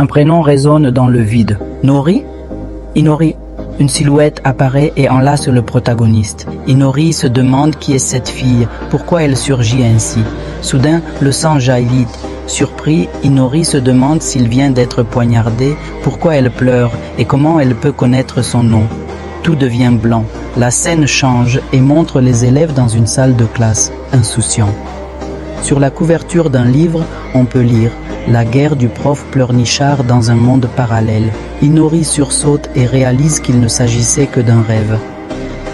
Un prénom résonne dans le vide. Nori? Inori. Une silhouette apparaît et enlace le protagoniste. Inori se demande qui est cette fille, pourquoi elle surgit ainsi. Soudain, le sang jaillit. Surpris, Inori se demande s'il vient d'être poignardé, pourquoi elle pleure et comment elle peut connaître son nom. Tout devient blanc. La scène change et montre les élèves dans une salle de classe, insouciants. Sur la couverture d'un livre, on peut lire « La guerre du prof pleurnichard dans un monde parallèle ». Inori sursaute et réalise qu'il ne s'agissait que d'un rêve.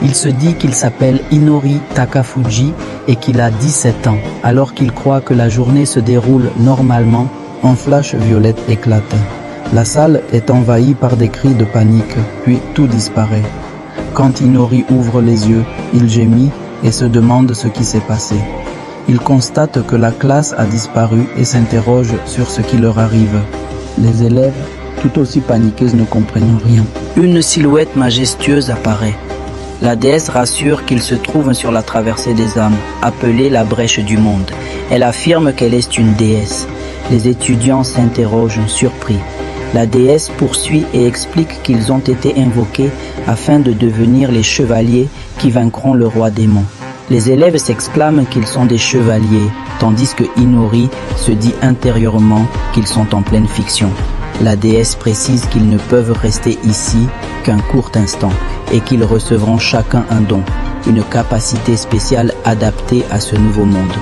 Il se dit qu'il s'appelle Inori Takafuji et qu'il a 17 ans. Alors qu'il croit que la journée se déroule normalement, un flash violette éclate. La salle est envahie par des cris de panique, puis tout disparaît. Quand Inori ouvre les yeux, il gémit et se demande ce qui s'est passé. Il constate que la classe a disparu et s'interroge sur ce qui leur arrive. Les élèves, tout aussi paniqués, ne comprennent rien. Une silhouette majestueuse apparaît. La déesse rassure qu'ils se trouvent sur la traversée des âmes, appelée la brèche du monde. Elle affirme qu'elle est une déesse. Les étudiants s'interrogent surpris. La déesse poursuit et explique qu'ils ont été invoqués afin de devenir les chevaliers qui vaincront le roi démon. Les élèves s'exclament qu'ils sont des chevaliers, tandis que Inori se dit intérieurement qu'ils sont en pleine fiction. La déesse précise qu'ils ne peuvent rester ici qu'un court instant et qu'ils recevront chacun un don, une capacité spéciale adaptée à ce nouveau monde.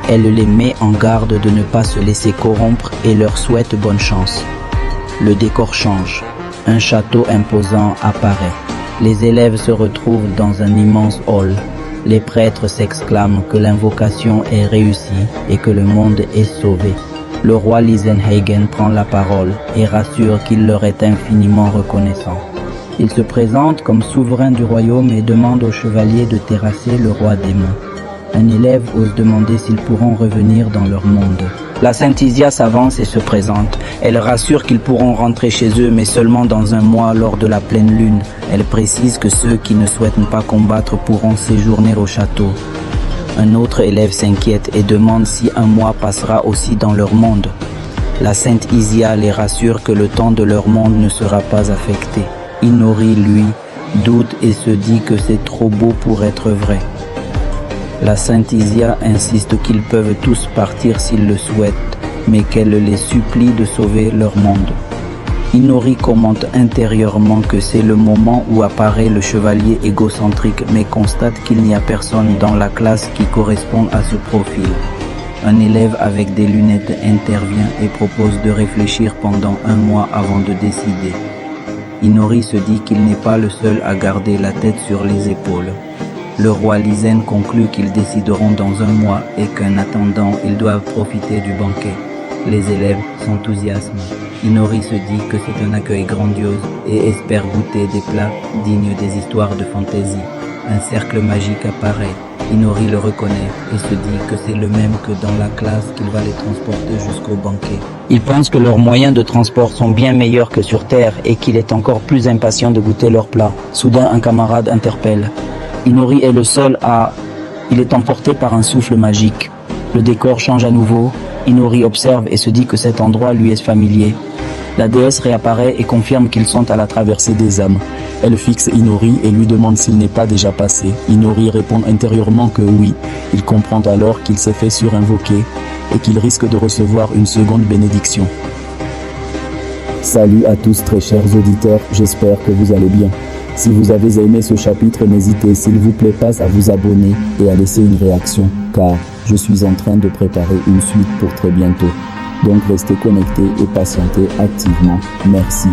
Elle les met en garde de ne pas se laisser corrompre et leur souhaite bonne chance. Le décor change. Un château imposant apparaît. Les élèves se retrouvent dans un immense hall. Les prêtres s'exclament que l'invocation est réussie et que le monde est sauvé. Le roi Lisenhagen prend la parole et rassure qu'il leur est infiniment reconnaissant. Il se présente comme souverain du royaume et demande aux chevaliers de terrasser le roi démon. Un élève ose demander s'ils pourront revenir dans leur monde. La Sainte Isia s'avance et se présente. Elle rassure qu'ils pourront rentrer chez eux, mais seulement dans un mois lors de la pleine lune. Elle précise que ceux qui ne souhaitent pas combattre pourront séjourner au château. Un autre élève s'inquiète et demande si un mois passera aussi dans leur monde. La Sainte Isia les rassure que le temps de leur monde ne sera pas affecté. Inori, lui, doute et se dit que c'est trop beau pour être vrai. La Sainte Isia insiste qu'ils peuvent tous partir s'ils le souhaitent, mais qu'elle les supplie de sauver leur monde. Inori commente intérieurement que c'est le moment où apparaît le chevalier égocentrique, mais constate qu'il n'y a personne dans la classe qui correspond à ce profil. Un élève avec des lunettes intervient et propose de réfléchir pendant un mois avant de décider. Inori se dit qu'il n'est pas le seul à garder la tête sur les épaules. Le roi Lisen conclut qu'ils décideront dans un mois et qu'en attendant, ils doivent profiter du banquet. Les élèves s'enthousiasment. Inori se dit que c'est un accueil grandiose et espère goûter des plats dignes des histoires de fantaisie. Un cercle magique apparaît. Inori le reconnaît et se dit que c'est le même que dans la classe qu'il va les transporter jusqu'au banquet. Il pense que leurs moyens de transport sont bien meilleurs que sur Terre et qu'il est encore plus impatient de goûter leurs plats. Soudain, un camarade interpelle. Inori est le seul à... Il est emporté par un souffle magique. Le décor change à nouveau. Inori observe et se dit que cet endroit lui est familier. La déesse réapparaît et confirme qu'ils sont à la traversée des âmes. Elle fixe Inori et lui demande s'il n'est pas déjà passé. Inori répond intérieurement que oui. Il comprend alors qu'il s'est fait surinvoquer et qu'il risque de recevoir une seconde bénédiction. Salut à tous très chers auditeurs, j'espère que vous allez bien. Si vous avez aimé ce chapitre, n'hésitez s'il vous plaît pas à vous abonner et à laisser une réaction, car je suis en train de préparer une suite pour très bientôt. Donc restez connectés et patientez activement. Merci.